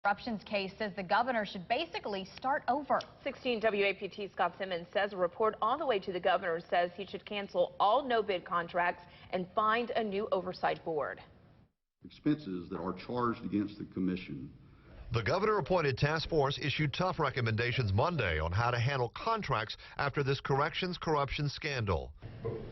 Corruptions case says the governor should basically start over. 16 WAPT Scott Simmons says a report on the way to the governor says he should cancel all no-bid contracts and find a new oversight board. Expenses that are charged against the commission. The governor-appointed task force issued tough recommendations Monday on how to handle contracts after this corrections corruption scandal.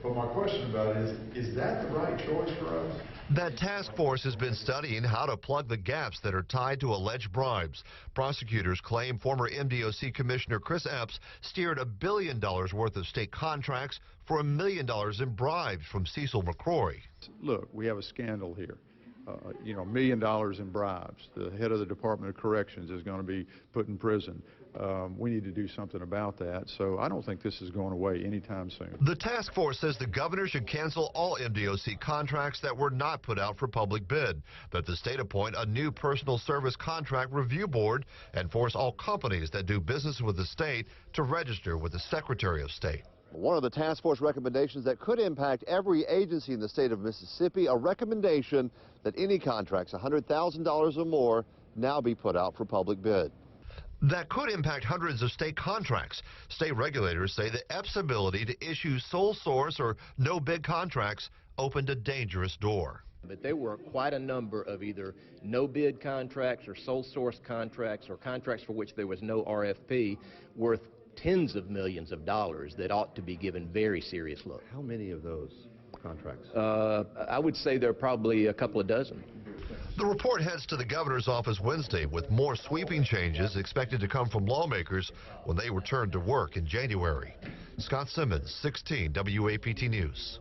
But my question about it is that the right choice for us? That task force has been studying how to plug the gaps that are tied to alleged bribes. Prosecutors claim former MDOC Commissioner Chris Epps steered $1 billion worth of state contracts for $1 million in bribes from Cecil McCrory. Look, we have a scandal here. $1 million in bribes. The head of the Department of Corrections is going to be put in prison. We need to do something about that. So I don't think this is going away anytime soon. The task force says the governor should cancel all MDOC contracts that were not put out for public bid, that the state appoint a new personal service contract review board, and force all companies that do business with the state to register with the Secretary of State. One of the task force recommendations that could impact every agency in the state of Mississippi, a recommendation that any contracts $100,000 or more now be put out for public bid. That could impact hundreds of state contracts. State regulators say the Epps' ability to issue sole source or no-bid contracts opened a dangerous door. But there were quite a number of either no-bid contracts or sole source contracts or contracts for which there was no RFP worth tens of millions of dollars that ought to be given very serious look. How many of those contracts? I would say there are probably a couple of dozen. The report heads to the governor's office Wednesday with more sweeping changes expected to come from lawmakers when they return to work in January. Scott Simmons, 16 WAPT News.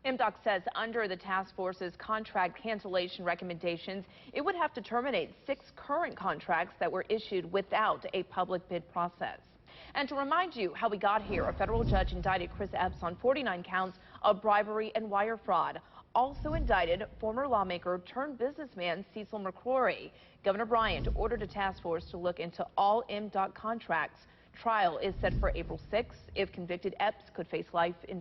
MDOC says under the task force's contract cancellation recommendations, it would have to terminate 6 current contracts that were issued without a public bid process. And to remind you how we got here, a federal judge indicted Chris Epps on 49 counts of bribery and wire fraud. Also indicted former lawmaker turned businessman Cecil McCrory. Governor Bryant ordered a task force to look into all MDOC contracts. Trial is set for April 6th. If convicted, Epps could face life in